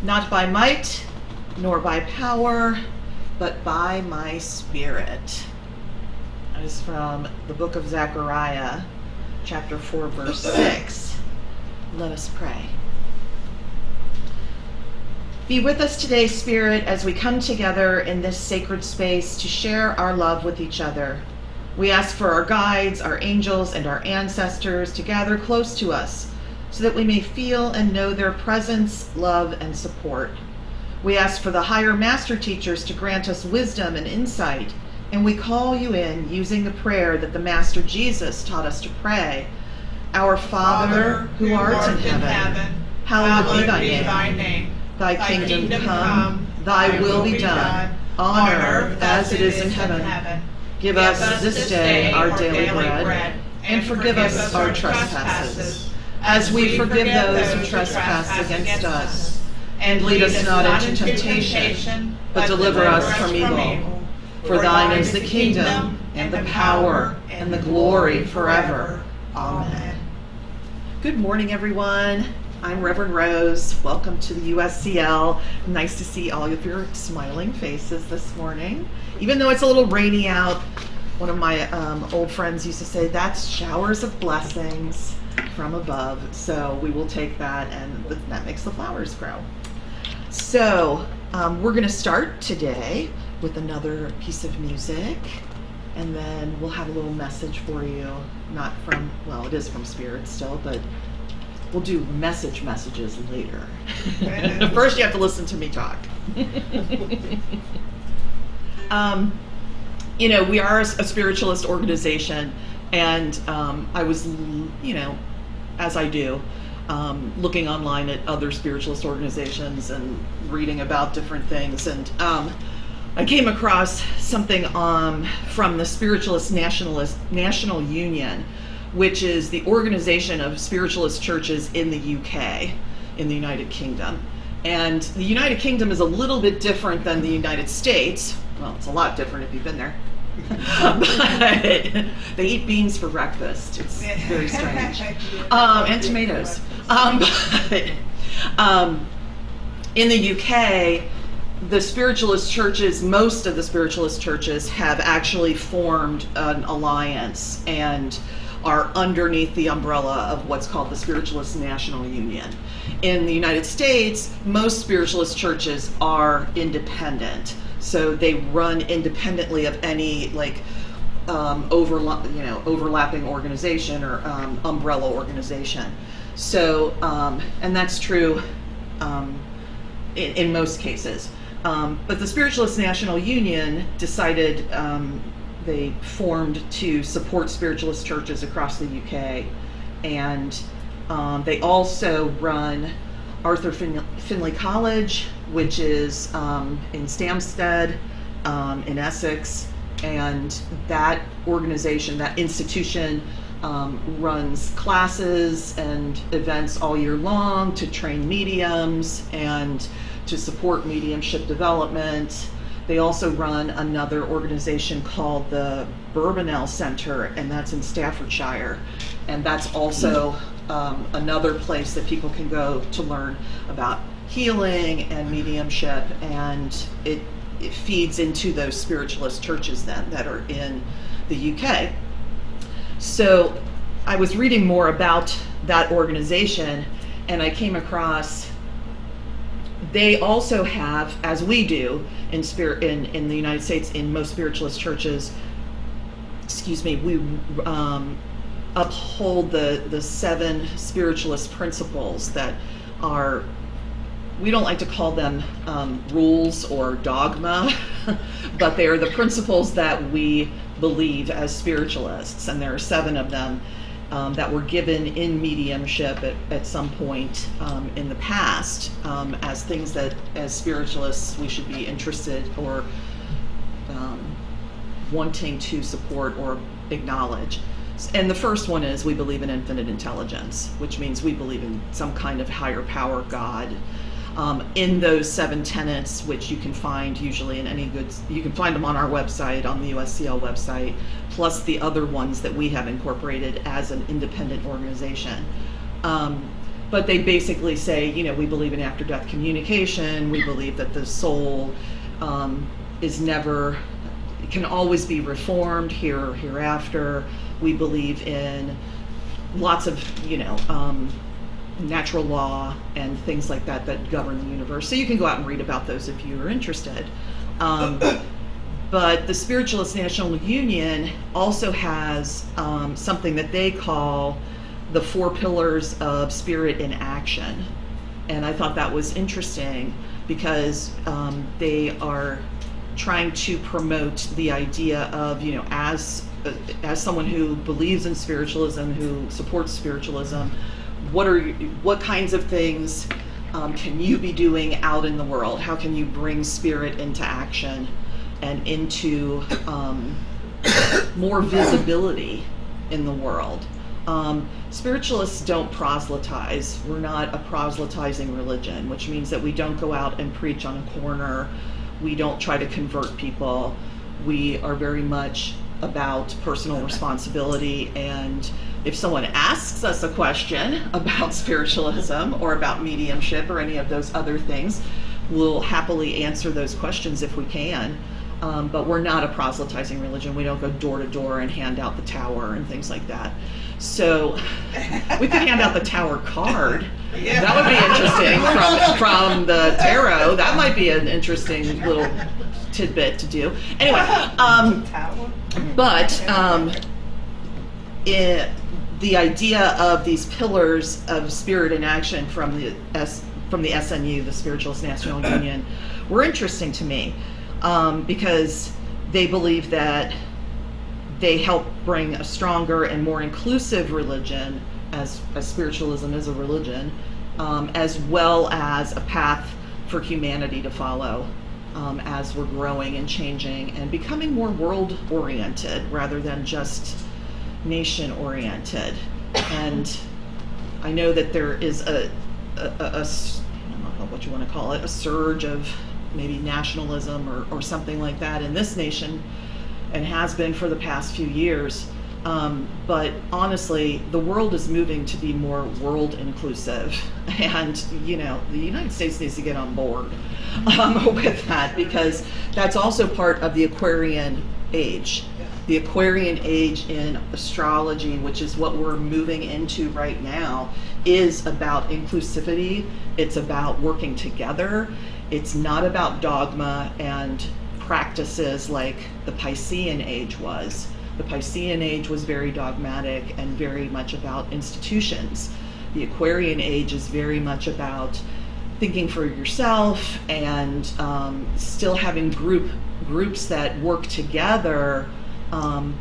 Not by might, nor by power, but by my Spirit. That is from the book of Zechariah, chapter 4, verse 6. Let us pray. Be with us today, Spirit, as we come together in this sacred space to share our love with each other. We ask for our guides, our angels, and our ancestors to gather close to us so that we may feel and know their presence, love, and support. We ask for the higher master teachers to grant us wisdom and insight, and we call you in using the prayer that the Master Jesus taught us to pray. Our Father, who art in heaven, hallowed be thy name. Thy kingdom come, thy will be done, on earth as it is in heaven. Give us this day our daily bread, and forgive us our trespasses, as we forgive those who trespass against us. And lead us not into temptation, but deliver us from evil. For thine is the kingdom, and the power, and the glory forever. Amen. Good morning, everyone. I'm Reverend Rose. Welcome to the USCL. Nice to see all of your smiling faces this morning. Even though it's a little rainy out, one of my old friends used to say, that's showers of blessings from above. So we will take that, and that makes the flowers grow. So we're going to start today with another piece of music, and then we'll have a little message for you. Not from, well, it is from Spirit still, but we'll do messages later. First, you have to listen to me talk. We are a spiritualist organization, and I was, as I do, looking online at other spiritualist organizations and reading about different things, and I came across something from the Spiritualist National Union, which is the organization of spiritualist churches in the UK, in the United Kingdom. And the United Kingdom is a little bit different than the United States. Well, it's a lot different if you've been there. But they eat beans for breakfast. It's very strange. And tomatoes. In the UK, the spiritualist churches, most of the spiritualist churches have actually formed an alliance and are underneath the umbrella of what's called the Spiritualist National Union. In the United States, most spiritualist churches are independent, so they run independently of any overlapping organization or umbrella organization. So, and that's true in most cases. But the Spiritualist National Union decided they formed to support spiritualist churches across the UK, and they also run Arthur Findlay College, which is in Stamstead, in Essex, and that organization, that institution, runs classes and events all year long to train mediums and to support mediumship development. They also run another organization called the Bourbonnel Center, and that's in Staffordshire. And that's also another place that people can go to learn about healing and mediumship, and it feeds into those spiritualist churches then that are in the UK. So I was reading more about that organization, and I came across they also have, as we do in the United States, in most spiritualist churches, we uphold the 7 spiritualist principles that are, we don't like to call them rules or dogma, but they are the principles that we believe as spiritualists, and there are 7 of them that were given in mediumship at some point in the past as things that, as spiritualists, we should be interested or wanting to support or acknowledge. And the first one is we believe in infinite intelligence, which means we believe in some kind of higher power, God. In those 7 tenets, which you can find usually in any good, you can find them on our website, on the USCL website, plus the other ones that we have incorporated as an independent organization. But but they basically say, we believe in after-death communication. We believe that the soul can always be reformed here or hereafter. We believe in lots of, natural law and things like that govern the universe. So you can go out and read about those if you're interested. But the Spiritualist National Union also has something that they call the 4 pillars of spirit in action. And I thought that was interesting because they are trying to promote the idea of, as someone who believes in spiritualism, who supports spiritualism, what kinds of things can you be doing out in the world? How can you bring spirit into action and into more visibility in the world? Spiritualists don't proselytize. We're not a proselytizing religion, which means that we don't go out and preach on a corner. We don't try to convert people. We are very much about personal responsibility, and if someone asks us a question about spiritualism or about mediumship or any of those other things, we'll happily answer those questions if we can. But we're not a proselytizing religion. We don't go door to door and hand out the tower and things like that. So we could hand out the tower card. Yeah. That would be interesting from the tarot. That might be an interesting little tidbit to do. Anyway, but the idea of these pillars of spirit in action from the SNU, the Spiritualist National Union, were interesting to me because they believe that they help bring a stronger and more inclusive religion, as spiritualism is a religion, as well as a path for humanity to follow as we're growing and changing and becoming more world-oriented rather than just nation-oriented. And I know that there is I don't know what you want to call it, a surge of maybe nationalism or something like that in this nation, and has been for the past few years. But honestly, the world is moving to be more world inclusive, and the United States needs to get on board with that, because that's also part of the Aquarian age. The Aquarian age in astrology, which is what we're moving into right now, is about inclusivity. It's about working together. It's not about dogma and practices like the Piscean age was. The Piscean age was very dogmatic and very much about institutions. The Aquarian age is very much about thinking for yourself and still having groups that work together and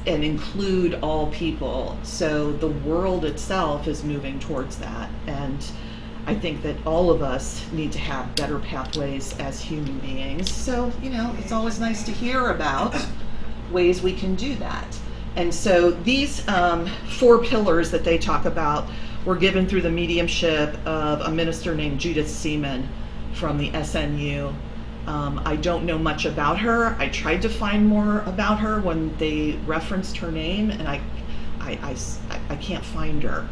include all people. So the world itself is moving towards that, and I think that all of us need to have better pathways as human beings. So, it's always nice to hear about ways we can do that. And so these 4 pillars that they talk about were given through the mediumship of a minister named Judith Seaman from the SNU. I don't know much about her. I tried to find more about her when they referenced her name, and I can't find her.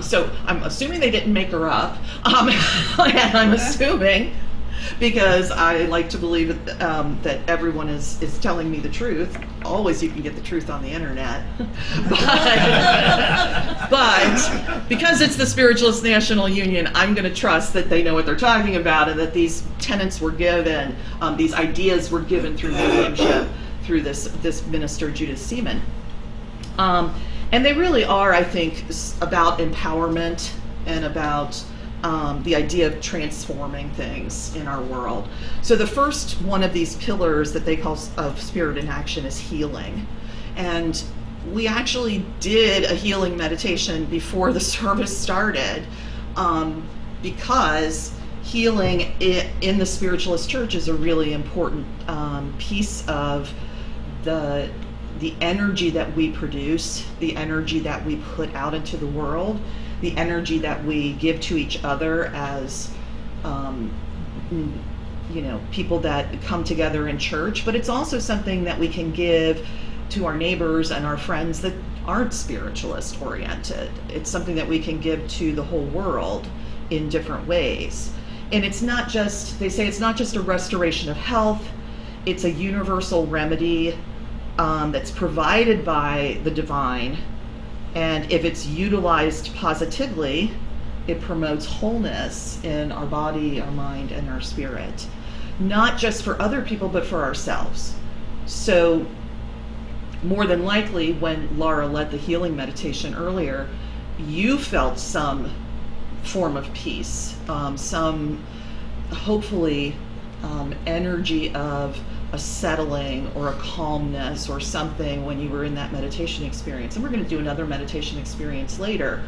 So I'm assuming they didn't make her up. And I'm assuming, because I like to believe that everyone is telling me the truth. Always you can get the truth on the internet. But because it's the Spiritualist National Union, I'm going to trust that they know what they're talking about, and that these tenets were given, these ideas were given through mediumship, through this minister, Judith Seaman. And they really are, I think, about empowerment and about the idea of transforming things in our world. So the first one of these pillars that they call of spirit in action is healing. And we actually did a healing meditation before the service started, because healing in the Spiritualist Church is a really important piece of the energy that we produce, the energy that we put out into the world, the energy that we give to each other as people that come together in church. But it's also something that we can give to our neighbors and our friends that aren't spiritualist oriented. It's something that we can give to the whole world in different ways. And it's not just, they say it's not just a restoration of health, it's a universal remedy that's provided by the divine. And if it's utilized positively, it promotes wholeness in our body, our mind, and our spirit. Not just for other people, but for ourselves. So more than likely, when Laura led the healing meditation earlier, you felt some form of peace, some hopefully energy of a settling or a calmness or something when you were in that meditation experience. And we're going to do another meditation experience later.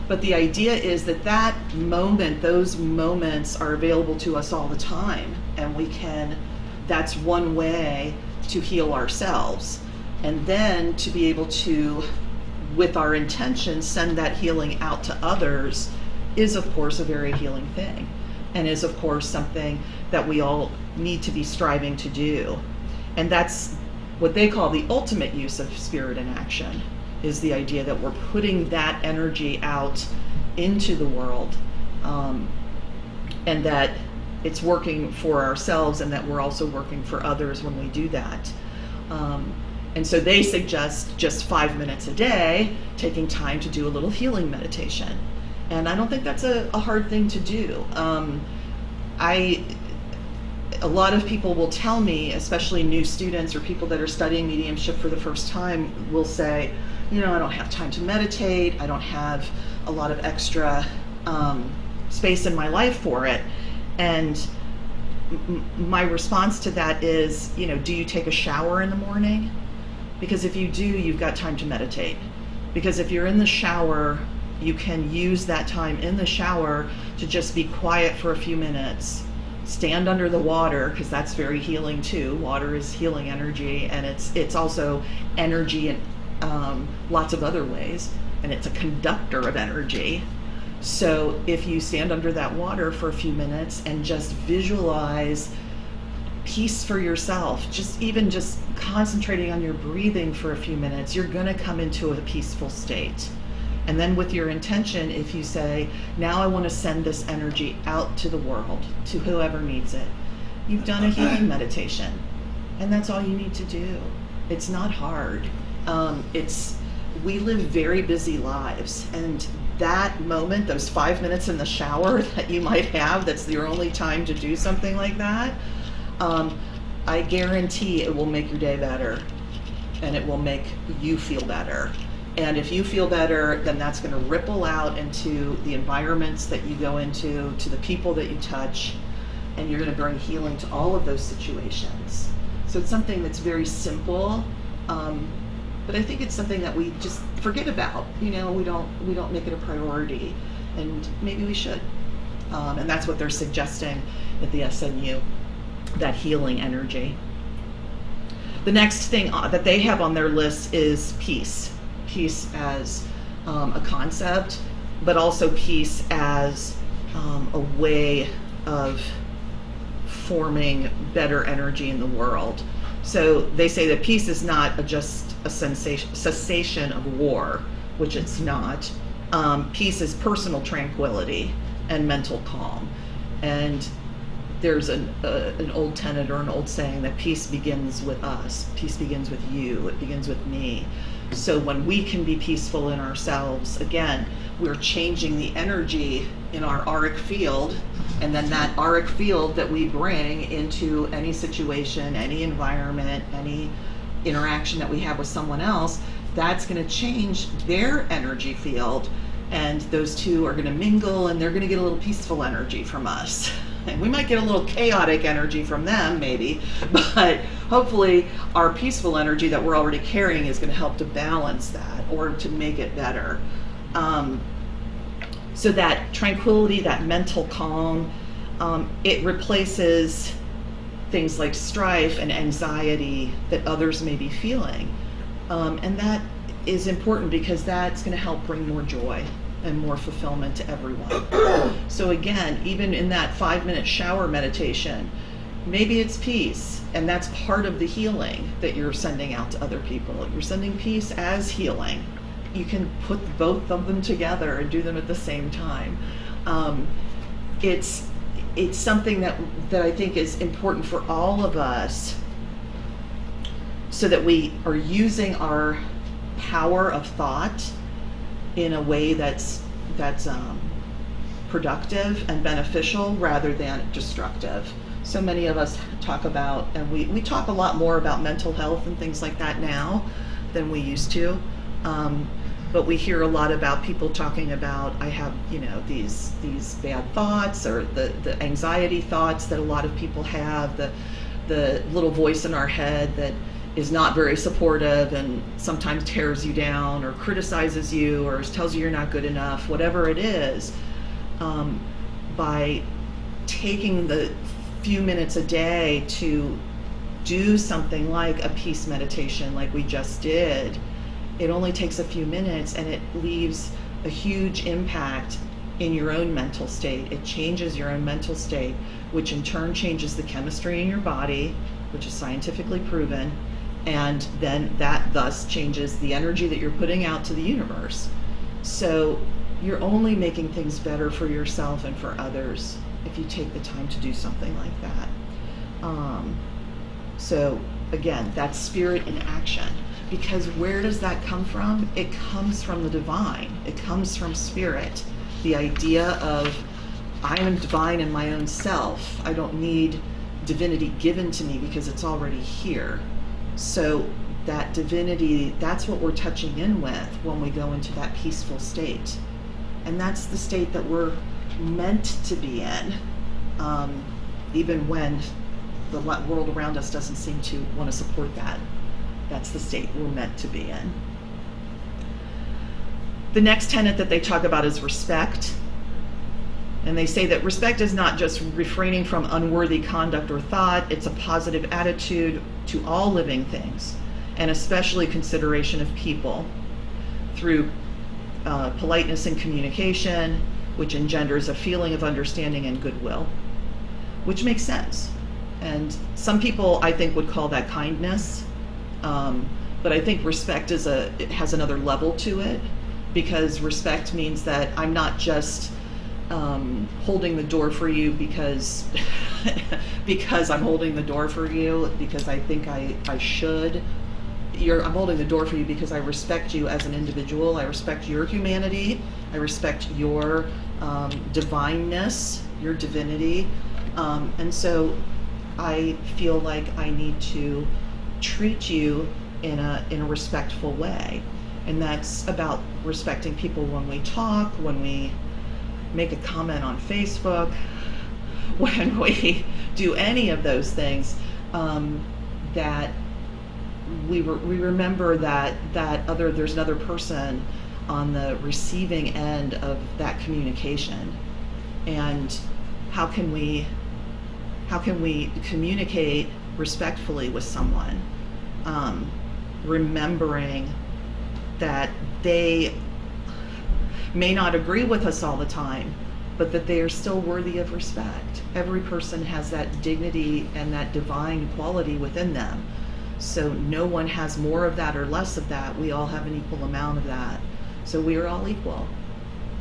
But the idea is that that moment, those moments are available to us all the time. And we can, that's one way to heal ourselves. And then to be able to, with our intention, send that healing out to others is, of course, a very healing thing. And is, of course, something that we all need to be striving to do. And that's what they call the ultimate use of spirit in action, is the idea that we're putting that energy out into the world, and that it's working for ourselves and that we're also working for others when we do that. And so they suggest just 5 minutes a day, taking time to do a little healing meditation. And I don't think that's a hard thing to do. A lot of people will tell me, especially new students or people that are studying mediumship for the first time, will say, you know, I don't have time to meditate. I don't have a lot of extra space in my life for it. And my response to that is, you know, do you take a shower in the morning? Because if you do, you've got time to meditate. Because if you're in the shower, you can use that time in the shower to just be quiet for a few minutes. Stand under the water, because that's very healing too. Water is healing energy, and it's also energy in lots of other ways, and it's a conductor of energy. So if you stand under that water for a few minutes and just visualize peace for yourself, just concentrating on your breathing for a few minutes, you're going to come into a peaceful state. And then with your intention, if you say, now I want to send this energy out to the world, to whoever needs it, you've done a healing meditation. And that's all you need to do. It's not hard. We live very busy lives. And that moment, those 5 minutes in the shower that you might have, that's your only time to do something like that, I guarantee it will make your day better. And it will make you feel better. And if you feel better, then that's going to ripple out into the environments that you go into, to the people that you touch, and you're going to bring healing to all of those situations. So it's something that's very simple, but I think it's something that we just forget about. You know, we don't make it a priority, and maybe we should. And that's what they're suggesting at the SNU, that healing energy. The next thing that they have on their list is peace. Peace as a concept, but also peace as a way of forming better energy in the world. So they say that peace is not just a cessation of war, which it's not. Peace is personal tranquility and mental calm. And there's an old tenet or an old saying that peace begins with us. Peace begins with you. It begins with me. So when we can be peaceful in ourselves, again, we're changing the energy in our auric field, and then that auric field that we bring into any situation, any environment, any interaction that we have with someone else, that's going to change their energy field, and those two are going to mingle, and they're going to get a little peaceful energy from us. And we might get a little chaotic energy from them, maybe, but hopefully our peaceful energy that we're already carrying is going to help to balance that or to make it better. So that tranquility, that mental calm, it replaces things like strife and anxiety that others may be feeling. And that is important because that's going to help bring more joy and more fulfillment to everyone. So again, even in that 5-minute shower meditation, maybe it's peace, and that's part of the healing that you're sending out to other people. You're sending peace as healing. you can put both of them together and do them at the same time. It's something that I think is important for all of us, so that we are using our power of thought in a way that's productive and beneficial rather than destructive. So many of us talk about, and we talk a lot more about mental health and things like that now than we used to. But we hear a lot about people talking about, I have, these bad thoughts, or the anxiety thoughts that a lot of people have, the little voice in our head that is not very supportive and sometimes tears you down or criticizes you or tells you you're not good enough, whatever it is. By taking the few minutes a day to do something like a peace meditation like we just did, it only takes a few minutes and it leaves a huge impact in your own mental state. It changes your own mental state, which in turn changes the chemistry in your body, which is scientifically proven, and then that thus changes the energy that you're putting out to the universe. So you're only making things better for yourself and for others if you take the time to do something like that. So again, that's spirit in action. Because where does that come from? It comes from the divine. It comes from spirit. The idea of, I am divine in my own self. I don't need divinity given to me because it's already here. So that divinity, that's what we're touching in with when we go into that peaceful state. And that's the state that we're meant to be in, even when the world around us doesn't seem to want to support that. That's the state we're meant to be in. The next tenet that they talk about is respect. And they say that respect is not just refraining from unworthy conduct or thought, it's a positive attitude to all living things, and especially consideration of people through politeness and communication, which engenders a feeling of understanding and goodwill, which makes sense. And some people, I think, would call that kindness, but I think respect it has another level to it, because respect means that I'm not just holding the door for you because because I'm holding the door for you because I think I should. I'm holding the door for you because I respect you as an individual. I respect your humanity. I respect your divineness, your divinity, and so I feel like I need to treat you in a respectful way. And that's about respecting people when we talk, when we make a comment on Facebook, when we do any of those things, that we remember that there's another person on the receiving end of that communication. And how can we communicate respectfully with someone, remembering that they may not agree with us all the time, but that they are still worthy of respect. Every person has that dignity and that divine quality within them. So no one has more of that or less of that. We all have an equal amount of that. So we are all equal,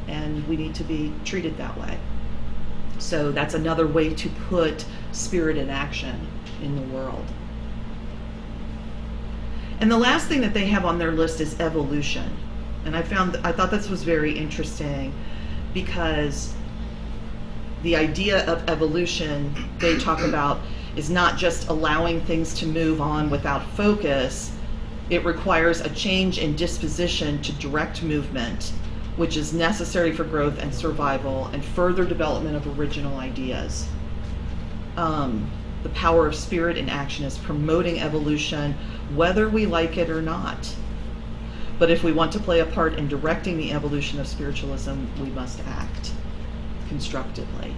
and we need to be treated that way. So that's another way to put spirit in action in the world. And the last thing that they have on their list is evolution. And I thought this was very interesting, because the idea of evolution they talk about is not just allowing things to move on without focus. It requires a change in disposition to direct movement, which is necessary for growth and survival and further development of original ideas. The power of spirit in action is promoting evolution, whether we like it or not. But if we want to play a part in directing the evolution of spiritualism, we must act constructively.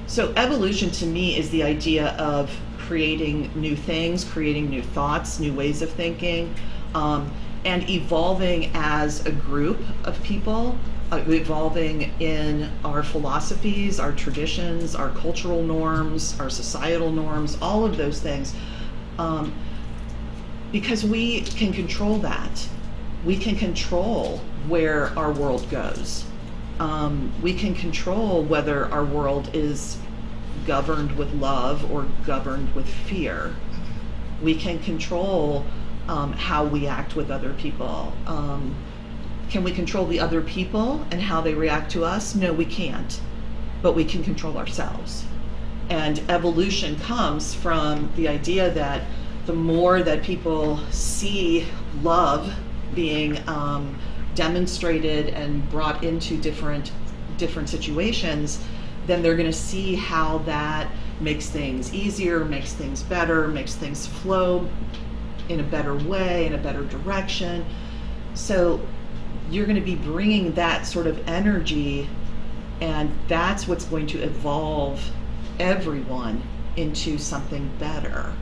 So evolution to me is the idea of creating new things, creating new thoughts, new ways of thinking, and evolving as a group of people, evolving in our philosophies, our traditions, our cultural norms, our societal norms, all of those things, because we can control that. We can control where our world goes. We can control whether our world is governed with love or governed with fear. We can control how we act with other people. Can we control the other people and how they react to us? No, we can't. But we can control ourselves. And evolution comes from the idea that the more that people see love being demonstrated and brought into different situations, then they're going to see how that makes things easier, makes things better, makes things flow in a better way, in a better direction. So you're going to be bringing that sort of energy, and that's what's going to evolve everyone into something better.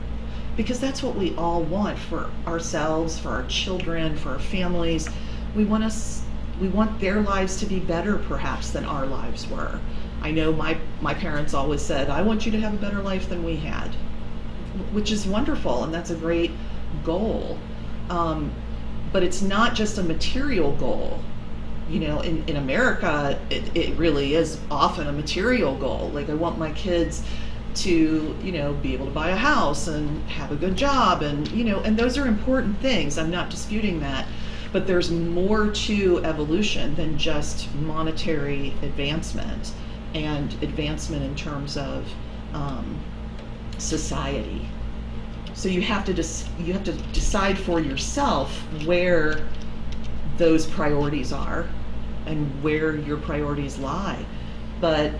Because that's what we all want for ourselves, for our children, for our families. We want their lives to be better, perhaps, than our lives were. I know my parents always said, I want you to have a better life than we had, which is wonderful, and that's a great goal. But it's not just a material goal. You know, in America, it really is often a material goal. Like, I want my kids to, you know, be able to buy a house and have a good job, and, you know, and those are important things. I'm not disputing that. But there's more to evolution than just monetary advancement and advancement in terms of society. So you have to decide for yourself where those priorities are and where your priorities lie. But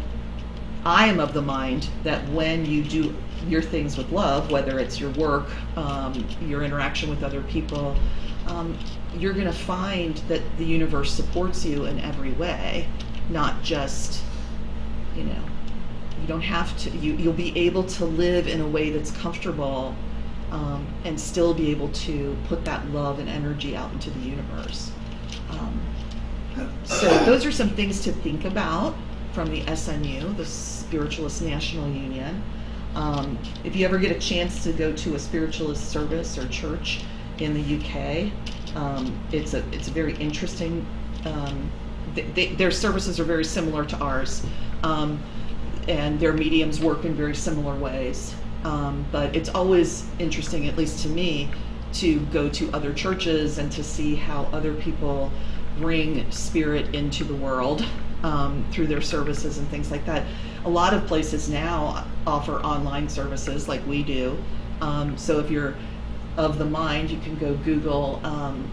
I am of the mind that when you do your things with love, whether it's your work, your interaction with other people, you're going to find that the universe supports you in every way, not just, you know, you don't have to, you'll be able to live in a way that's comfortable, and still be able to put that love and energy out into the universe. So those are some things to think about from the SNU, the Spiritualist National Union. If you ever get a chance to go to a spiritualist service or church in the UK, it's a very interesting. Their services are very similar to ours, and their mediums work in very similar ways. But it's always interesting, at least to me, to go to other churches and to see how other people bring spirit into the world through their services and things like that. A lot of places now offer online services like we do. So if you're of the mind, you can go Google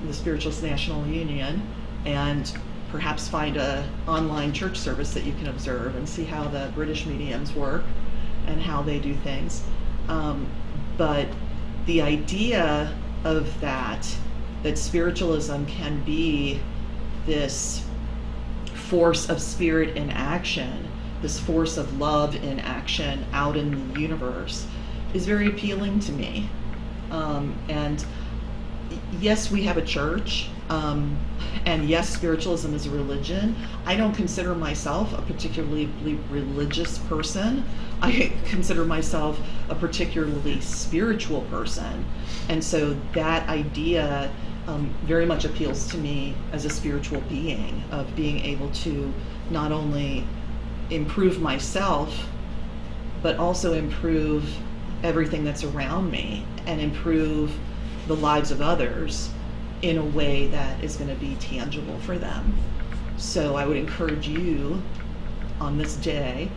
the Spiritualist National Union and perhaps find an online church service that you can observe and see how the British mediums work and how they do things. But the idea of that spiritualism can be this force of spirit in action, this force of love in action out in the universe, is very appealing to me. And yes, we have a church, and yes, spiritualism is a religion. I don't consider myself a particularly religious person. I consider myself a particularly spiritual person. And so that idea very much appeals to me as a spiritual being, of being able to not only improve myself, but also improve everything that's around me and improve the lives of others in a way that is going to be tangible for them. So I would encourage you on this day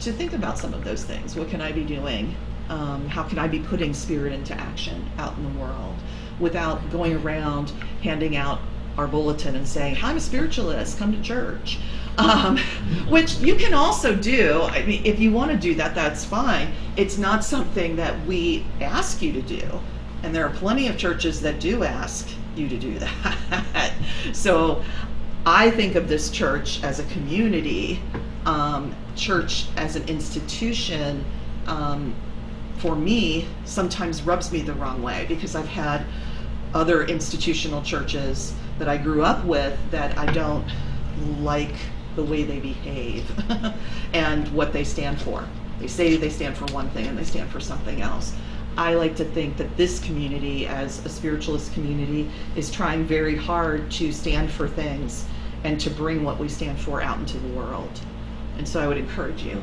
to think about some of those things. What can I be doing? How can I be putting spirit into action out in the world without going around handing out our bulletin and saying, I'm a spiritualist, come to church. Which you can also do. I mean, if you want to do that, that's fine. It's not something that we ask you to do. And there are plenty of churches that do ask you to do that. So I think of this church as a community. Church as an institution, for me, sometimes rubs me the wrong way, because I've had other institutional churches that I grew up with that I don't like the way they behave and what they stand for. They say they stand for one thing and they stand for something else. I like to think that this community, as a spiritualist community, is trying very hard to stand for things and to bring what we stand for out into the world. And so I would encourage you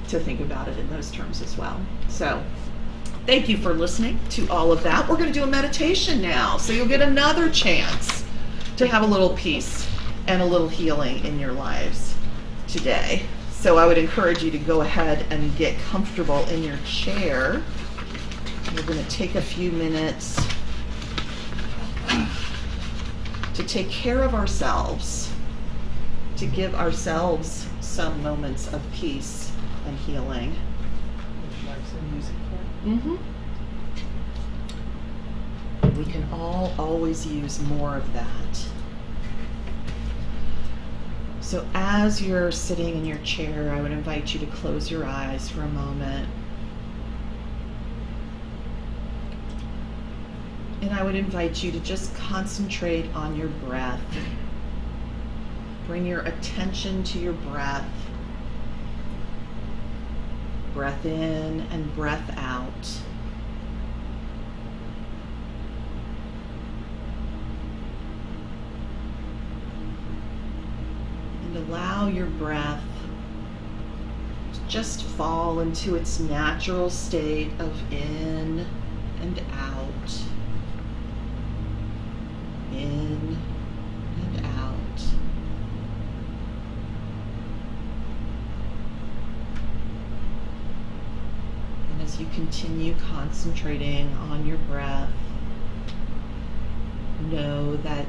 to think about it in those terms as well. So thank you for listening to all of that. We're going to do a meditation now, so you'll get another chance to have a little peace and a little healing in your lives today. So I would encourage you to go ahead and get comfortable in your chair. We're going to take a few minutes to take care of ourselves, to give ourselves some moments of peace and healing. Would you like some music for it? We can all always use more of that. So as you're sitting in your chair, I would invite you to close your eyes for a moment. And I would invite you to just concentrate on your breath. Bring your attention to your breath. Breath in and breath out. And allow your breath to just fall into its natural state of in and out. In and out. And as you continue concentrating on your breath, know that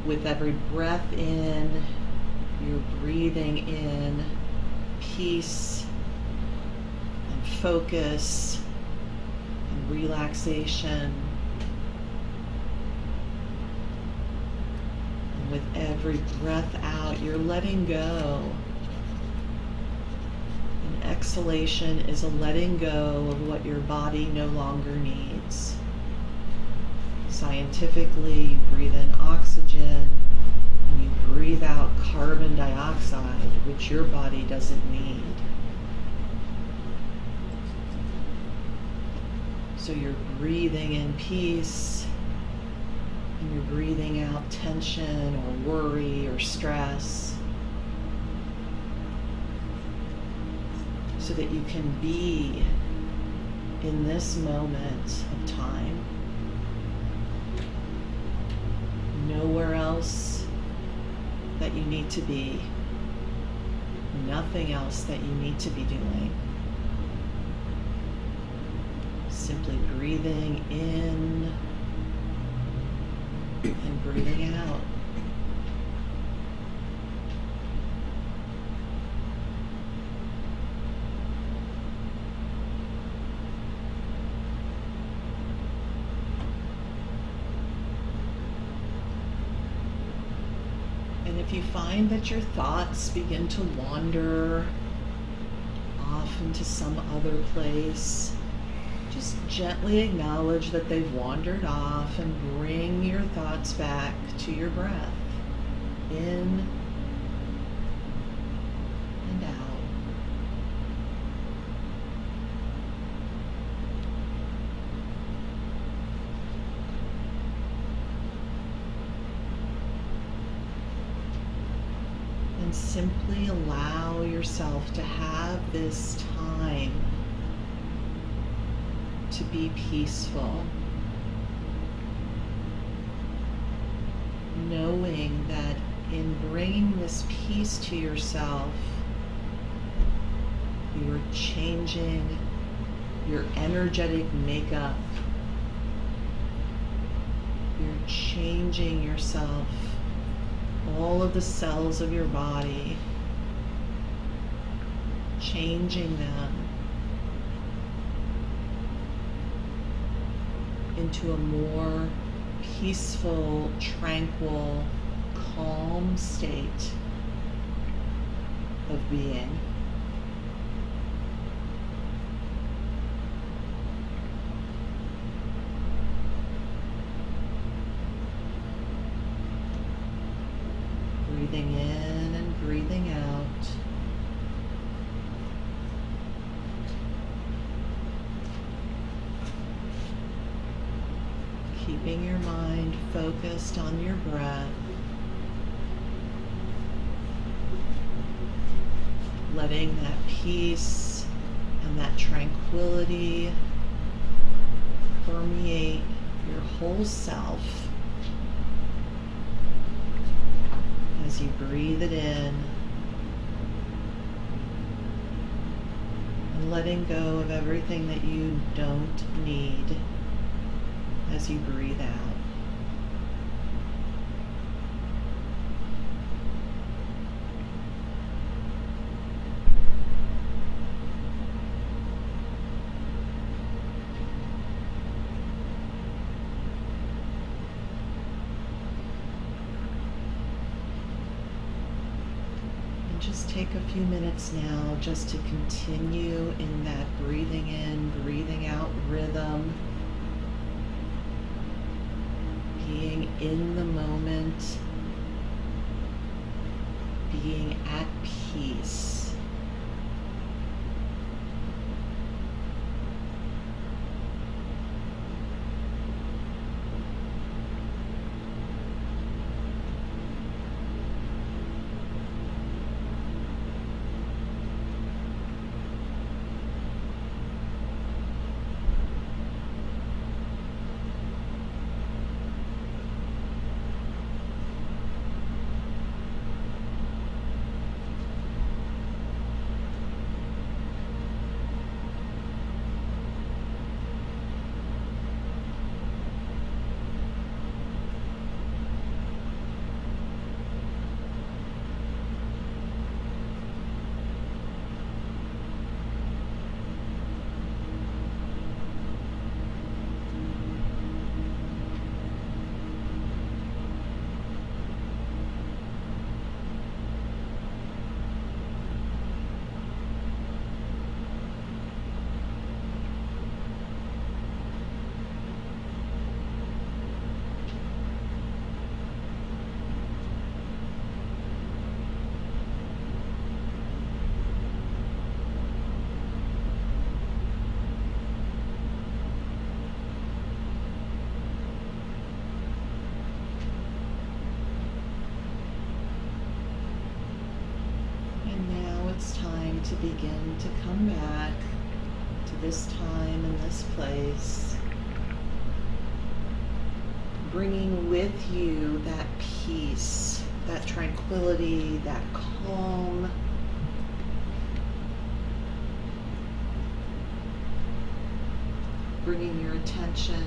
with every breath in, you're breathing in peace and focus and relaxation. And with every breath out, you're letting go. And exhalation is a letting go of what your body no longer needs. Scientifically, you breathe in oxygen and you breathe out carbon dioxide, which your body doesn't need. So you're breathing in peace and you're breathing out tension or worry or stress, so that you can be in this moment of time. Nowhere else that you need to be. Nothing else that you need to be doing. Simply breathing in and breathing out. And if you find that your thoughts begin to wander off into some other place, just gently acknowledge that they've wandered off and bring your thoughts back to your breath. In and out. And simply allow yourself to have this time to be peaceful, knowing that in bringing this peace to yourself, you're changing your energetic makeup. You're changing yourself, all of the cells of your body, changing them into a more peaceful, tranquil, calm state of being. Breathing in and breathing out. Keeping your mind focused on your breath. Letting that peace and that tranquility permeate your whole self as you breathe it in and letting go of everything that you don't need as you breathe out. Just take a few minutes now just to continue in that breathing in, breathing out rhythm, being in the moment, being at peace. It's time to begin to come back to this time and this place, bringing with you that peace, that tranquility, that calm, bringing your attention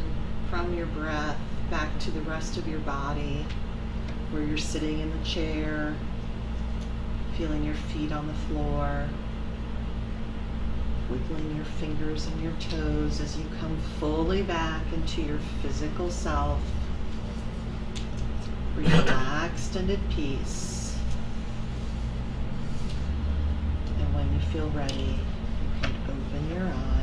from your breath back to the rest of your body, where you're sitting in the chair, feeling your feet on the floor, wiggling your fingers and your toes as you come fully back into your physical self, relaxed and at peace. And when you feel ready, you can open your eyes.